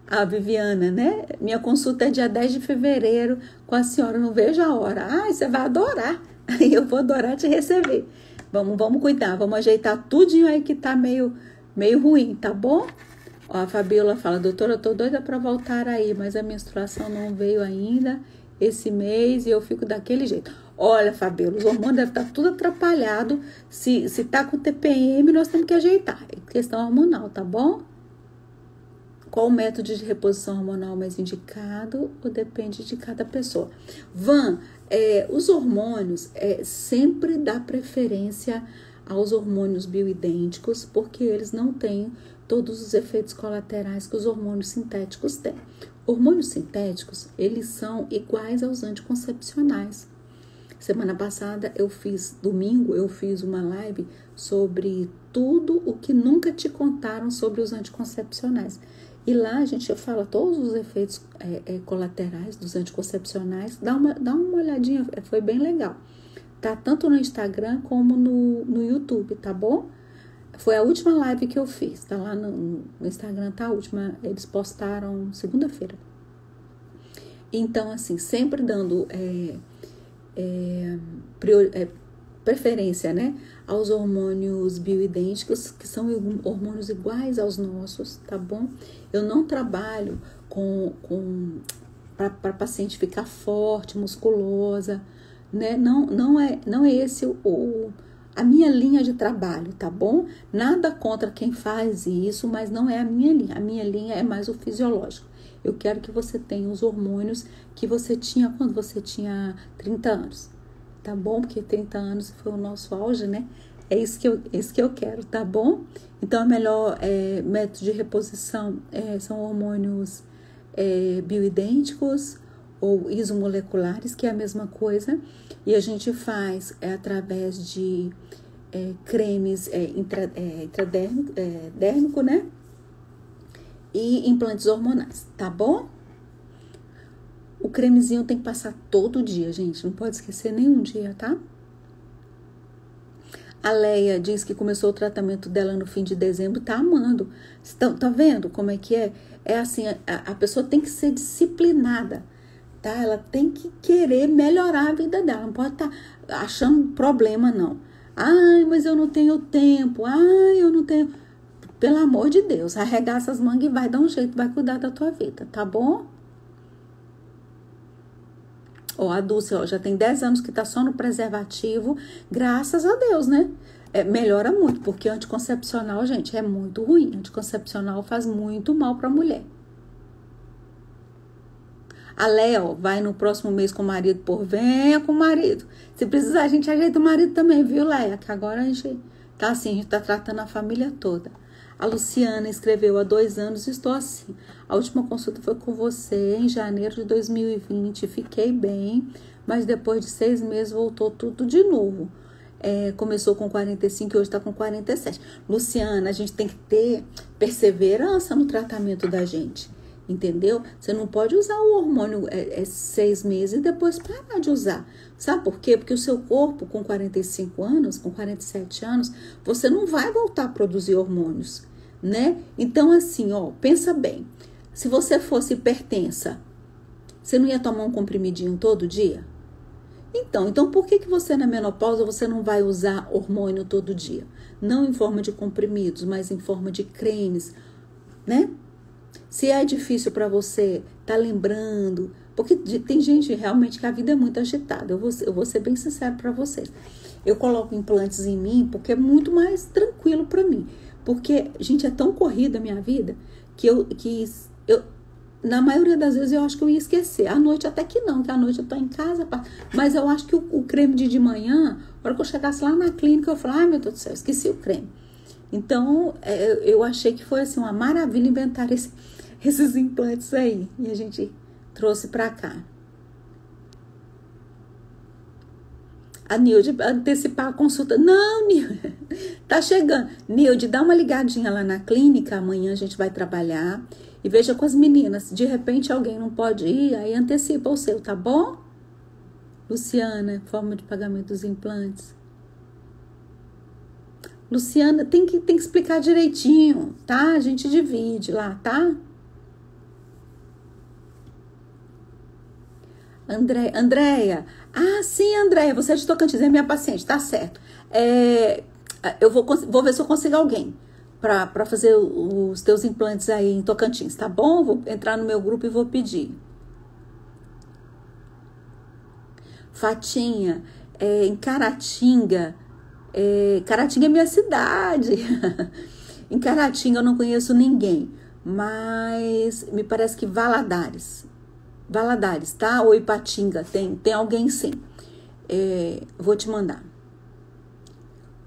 A Viviana, né? Minha consulta é dia 10 de fevereiro com a senhora, não vejo a hora. Você vai adorar. Eu vou adorar te receber. Vamos cuidar, vamos ajeitar tudinho aí que tá meio ruim, tá bom? Ó, a Fabiola fala, doutora, eu tô doida pra voltar aí, mas a menstruação não veio ainda esse mês e eu fico daquele jeito. Olha, Fabiola, os hormônios devem estar tudo atrapalhado. Se tá com TPM, nós temos que ajeitar. É questão hormonal, tá bom? Qual o método de reposição hormonal mais indicado? Ou depende de cada pessoa? Van, os hormônios sempre dá preferência aos hormônios bioidênticos, porque eles não têm todos os efeitos colaterais que os hormônios sintéticos têm. Hormônios sintéticos, eles são iguais aos anticoncepcionais. Semana passada, domingo, eu fiz uma live sobre tudo o que nunca te contaram sobre os anticoncepcionais. E lá a gente fala todos os efeitos colaterais dos anticoncepcionais. Dá uma olhadinha, foi bem legal. Tá tanto no Instagram como no YouTube, tá bom? Foi a última live que eu fiz, tá lá no Instagram, tá a última, eles postaram segunda-feira. Então, assim, sempre dando preferência, né, aos hormônios bioidênticos, que são hormônios iguais aos nossos, tá bom? Eu não trabalho para paciente ficar forte, musculosa, né? Não é esse a minha linha de trabalho, tá bom? Nada contra quem faz isso, mas não é a minha linha. A minha linha é mais o fisiológico. Eu quero que você tenha os hormônios que você tinha quando você tinha 30 anos, tá bom? Porque 30 anos foi o nosso auge, né? É isso que eu quero, tá bom? Então, o melhor método de reposição são hormônios bioidênticos ou isomoleculares, que é a mesma coisa. E a gente faz através de cremes intradérmico, né? E implantes hormonais, tá bom? O cremezinho tem que passar todo dia, gente. Não pode esquecer nenhum dia, tá? A Leia diz que começou o tratamento dela no fim de dezembro, tá amando. Tá vendo como é que é? É assim, a pessoa tem que ser disciplinada, tá? Ela tem que querer melhorar a vida dela. Não pode estar achando problema, não. Ai, mas eu não tenho tempo. Ai, eu não tenho... Pelo amor de Deus, arregaça as mangas e vai dar um jeito, vai cuidar da tua vida, tá bom? A Dulce, já tem 10 anos que tá só no preservativo, graças a Deus, né? Melhora muito, porque anticoncepcional, gente, é muito ruim. Anticoncepcional faz muito mal pra mulher. A Léo vai no próximo mês com o marido, venha com o marido. Se precisar, a gente ajeita o marido também, viu, Léa? Que agora a gente tá assim, a gente tá tratando a família toda. A Luciana escreveu há 2 anos, estou assim. A última consulta foi com você em janeiro de 2020. Fiquei bem, mas depois de 6 meses voltou tudo de novo. Começou com 45 e hoje está com 47. Luciana, a gente tem que ter perseverança no tratamento da gente, entendeu? Você não pode usar o hormônio 6 meses e depois parar de usar. Sabe por quê? Porque o seu corpo com 45 anos, com 47 anos, você não vai voltar a produzir hormônios, né? Então, assim, pensa bem. Se você fosse hipertensa, você não ia tomar um comprimidinho todo dia? Então por que você na menopausa você não vai usar hormônio todo dia? Não em forma de comprimidos, mas em forma de cremes, né? Se é difícil para você tá lembrando, porque tem gente realmente que a vida é muito agitada. Eu vou ser bem sincero para vocês. Eu coloco implantes em mim porque é muito mais tranquilo para mim. Porque, gente, é tão corrida a minha vida que eu na maioria das vezes eu acho que eu ia esquecer. À noite até que não, que à noite eu tô em casa. Mas eu acho que o creme de manhã, na hora que eu chegasse lá na clínica, eu falei, ai meu Deus do céu, esqueci o creme. Então, eu achei que foi assim uma maravilha inventar esses implantes aí. E a gente trouxe pra cá. A Nilde, antecipar a consulta. Não, Nilde, tá chegando. Nilde, dá uma ligadinha lá na clínica. Amanhã a gente vai trabalhar. E veja com as meninas. De repente alguém não pode ir, aí antecipa o seu, tá bom? Luciana, forma de pagamento dos implantes. Luciana, tem que explicar direitinho, tá? A gente divide lá, tá? Andréia. Ah, sim, Andréia, você é de Tocantins, é minha paciente, tá certo. Eu vou ver se eu consigo alguém para fazer os teus implantes aí em Tocantins, tá bom? Vou entrar no meu grupo e vou pedir. Fatinha, em Caratinga. Caratinga é minha cidade. Em Caratinga eu não conheço ninguém, mas me parece que Valadares, tá? Ou Ipatinga, tem alguém sim. Vou te mandar.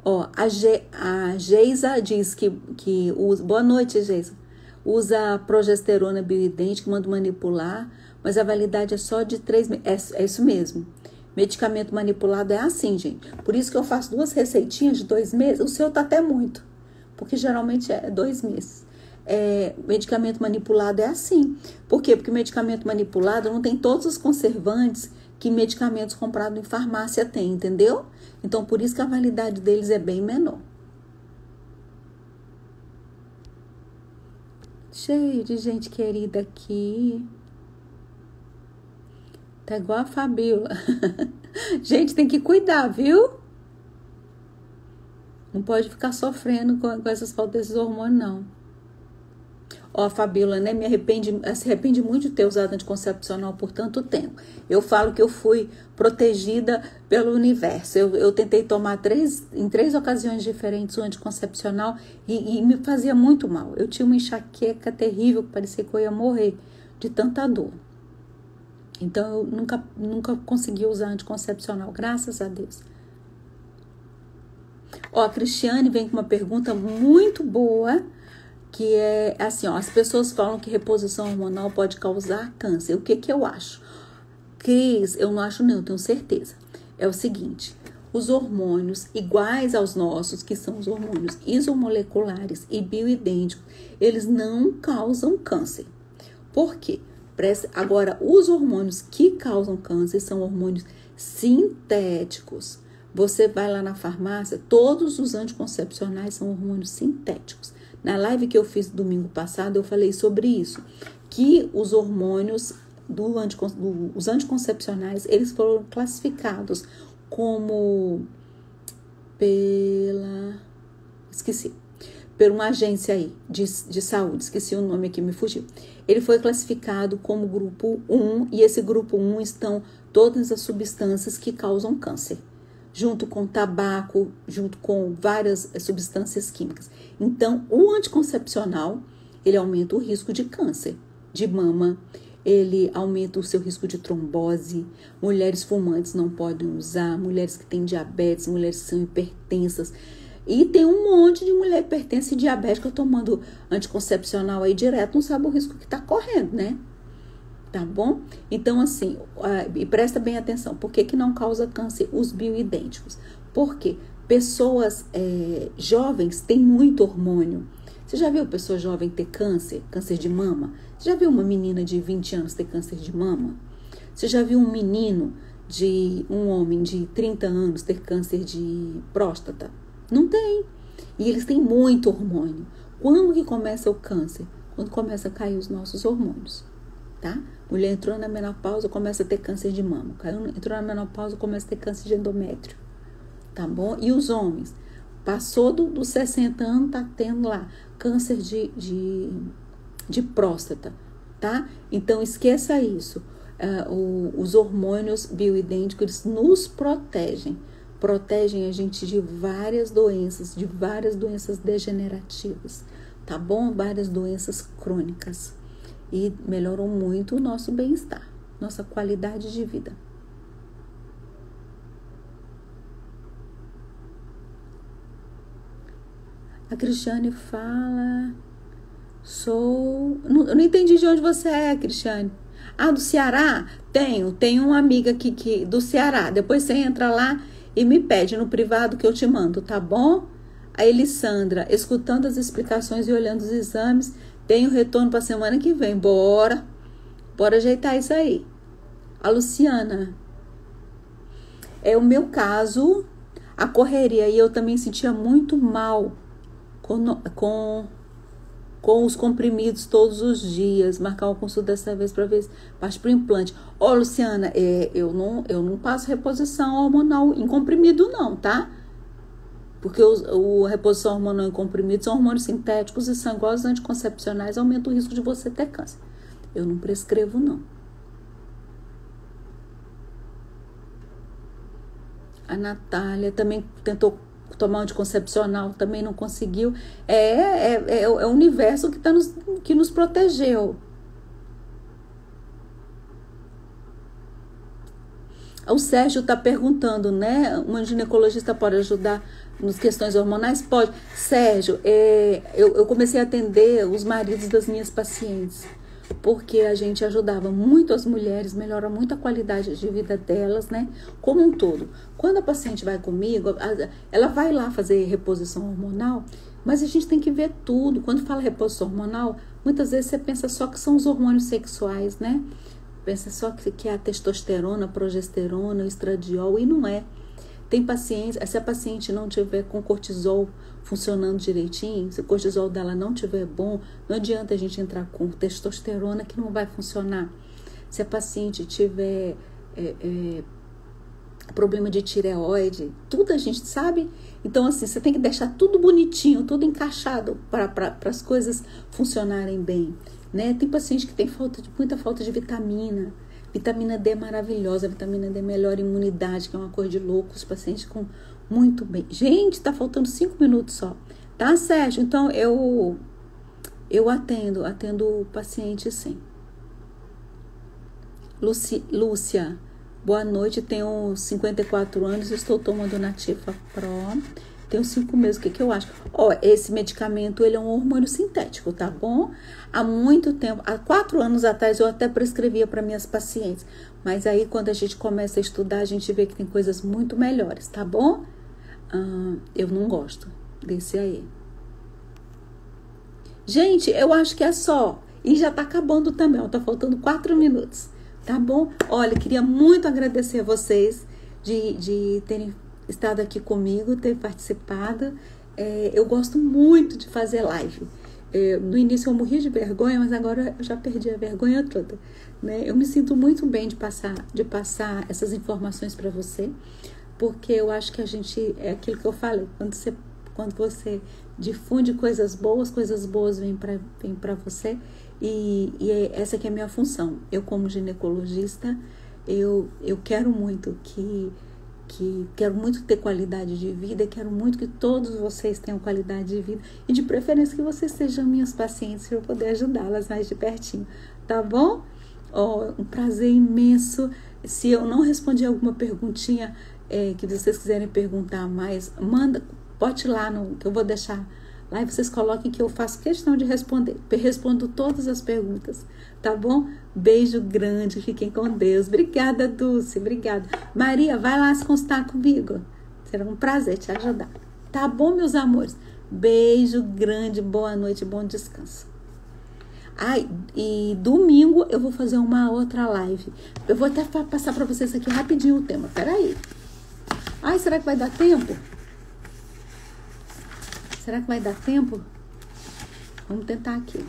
Ó, a Geisa diz que usa. Boa noite, Geisa. Usa progesterona bioidêntica, manda manipular, mas a validade é só de 3 meses. É isso mesmo. Medicamento manipulado é assim, gente. Por isso que eu faço 2 receitinhas de 2 meses. O seu tá até muito, porque geralmente é 2 meses. Medicamento manipulado é assim. Por quê? Porque medicamento manipulado não tem todos os conservantes que medicamentos comprados em farmácia tem, entendeu? Então, por isso que a validade deles é bem menor. Cheio de gente querida aqui. Tá igual a Fabíola. Gente, tem que cuidar, viu? Não pode ficar sofrendo com essas faltas desses hormônios, não. Ó, a Fabíola, né? Se arrepende muito de ter usado anticoncepcional por tanto tempo. Eu falo que eu fui protegida pelo universo. Eu tentei tomar em 3 ocasiões diferentes o anticoncepcional e me fazia muito mal. Eu tinha uma enxaqueca terrível, que parecia que eu ia morrer de tanta dor. Então, eu nunca consegui usar anticoncepcional, graças a Deus. Ó, a Cristiane vem com uma pergunta muito boa, que é assim, ó, as pessoas falam que reposição hormonal pode causar câncer. O que eu acho? Cris, eu não acho não, eu tenho certeza. É o seguinte, os hormônios iguais aos nossos, que são os hormônios isomoleculares e bioidênticos, eles não causam câncer. Por quê? Agora, os hormônios que causam câncer são hormônios sintéticos. Você vai lá na farmácia, todos os anticoncepcionais são hormônios sintéticos. Na live que eu fiz domingo passado, eu falei sobre isso, que os hormônios os anticoncepcionais, eles foram classificados como por uma agência aí de saúde, esqueci o nome aqui, me fugiu. Ele foi classificado como grupo 1, e esse grupo 1 estão todas as substâncias que causam câncer, junto com tabaco, junto com várias substâncias químicas. Então, o anticoncepcional, ele aumenta o risco de câncer de mama, ele aumenta o seu risco de trombose, mulheres fumantes não podem usar, mulheres que têm diabetes, mulheres que são hipertensas. E tem um monte de mulher hipertensa e diabética tomando anticoncepcional aí direto, não sabe o risco que tá correndo, né? Tá bom? Então, assim, e presta bem atenção, por que não causa câncer os bioidênticos? Porque pessoas jovens têm muito hormônio. Você já viu pessoa jovem ter câncer de mama? Você já viu uma menina de 20 anos ter câncer de mama? Você já viu um homem de 30 anos ter câncer de próstata? Não tem. E eles têm muito hormônio. Quando que começa o câncer? Quando começa a cair os nossos hormônios, tá? Mulher entrou na menopausa, começa a ter câncer de mama. Entrou na menopausa, começa a ter câncer de endométrio, tá bom? E os homens? Passou dos 60 anos, tá tendo lá câncer de próstata, tá? Então, esqueça isso. Os hormônios bioidênticos, eles nos protegem a gente de várias doenças degenerativas, tá bom? Várias doenças crônicas. E melhorou muito o nosso bem-estar, nossa qualidade de vida. A Cristiane fala... Eu não entendi de onde você é, Cristiane. Ah, do Ceará? Tenho uma amiga aqui do Ceará. Depois você entra lá e me pede no privado que eu te mando, tá bom? A Elissandra, escutando as explicações e olhando os exames, tenho retorno para a semana que vem. Bora ajeitar isso aí. A Luciana, é o meu caso, a correria, e eu também sentia muito mal com os comprimidos todos os dias, marcar uma consulta dessa vez para ver se parte para o implante. Ó, Luciana, eu não passo reposição hormonal em comprimido não, tá? Porque a reposição hormonal em comprimido são hormônios sintéticos e são igual aos anticoncepcionais, aumenta o risco de você ter câncer. Eu não prescrevo não. A Natália também tentou tomar um anticoncepcional, também não conseguiu. É o universo que nos protegeu. O Sérgio está perguntando, né? Uma ginecologista pode ajudar nas questões hormonais? Pode. Sérgio, eu comecei a atender os maridos das minhas pacientes, porque a gente ajudava muito as mulheres, melhora muito a qualidade de vida delas, né? Como um todo. Quando a paciente vai comigo, ela vai lá fazer reposição hormonal, mas a gente tem que ver tudo. Quando fala reposição hormonal, muitas vezes você pensa só que são os hormônios sexuais, né? Pensa só que é a testosterona, a progesterona, o estradiol, e não é. Tem pacientes, se a paciente não tiver com cortisol funcionando direitinho, se o cortisol dela não tiver bom, não adianta a gente entrar com testosterona que não vai funcionar. Se a paciente tiver problema de tireoide, tudo a gente sabe. Então, assim, você tem que deixar tudo bonitinho, tudo encaixado para as coisas funcionarem bem, né? Tem paciente que tem muita falta de vitamina. Vitamina D é maravilhosa, a vitamina D melhora a imunidade, que é uma coisa de louco, os pacientes com muito bem. Gente, tá faltando 5 minutos só. Tá, Sérgio? Então, eu atendo o paciente sim. Lúcia, boa noite, tenho 54 anos, estou tomando Nativa Pro, tenho 5 meses, o que eu acho? Esse medicamento, ele é um hormônio sintético, tá bom? Há muito tempo, há 4 anos atrás, eu até prescrevia para minhas pacientes, mas aí quando a gente começa a estudar, a gente vê que tem coisas muito melhores, tá bom? Eu não gosto desse aí. Gente, eu acho que é só, e já tá acabando também, tá faltando 4 minutos, tá bom? Olha, queria muito agradecer a vocês de terem estado aqui comigo, ter participado. Eu gosto muito de fazer live. No início eu morria de vergonha, mas agora eu já perdi a vergonha toda, né? Eu me sinto muito bem de passar essas informações para você, porque eu acho que a gente, é aquilo que eu falei, quando você difunde coisas boas vêm para você, e essa que é a minha função. Eu, como ginecologista, eu quero muito quero muito ter qualidade de vida, quero muito que todos vocês tenham qualidade de vida e de preferência que vocês sejam minhas pacientes para eu poder ajudá-las mais de pertinho, tá bom? Um prazer imenso. Se eu não respondi alguma perguntinha que vocês quiserem perguntar mais, bote lá que eu vou deixar lá e vocês coloquem que eu faço questão de responder. Eu respondo todas as perguntas, tá bom? Beijo grande, fiquem com Deus. Obrigada, Dulce, obrigada. Maria, vai lá se consultar comigo. Será um prazer te ajudar. Tá bom, meus amores? Beijo grande, boa noite, bom descanso. E domingo eu vou fazer uma outra live. Eu vou até passar para vocês aqui rapidinho o tema. Peraí. Será que vai dar tempo? Será que vai dar tempo? Vamos tentar aqui.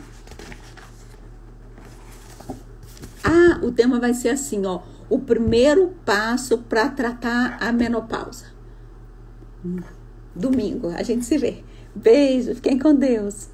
O tema vai ser assim, o primeiro passo para tratar a menopausa. Domingo, a gente se vê. Beijo, fiquem com Deus.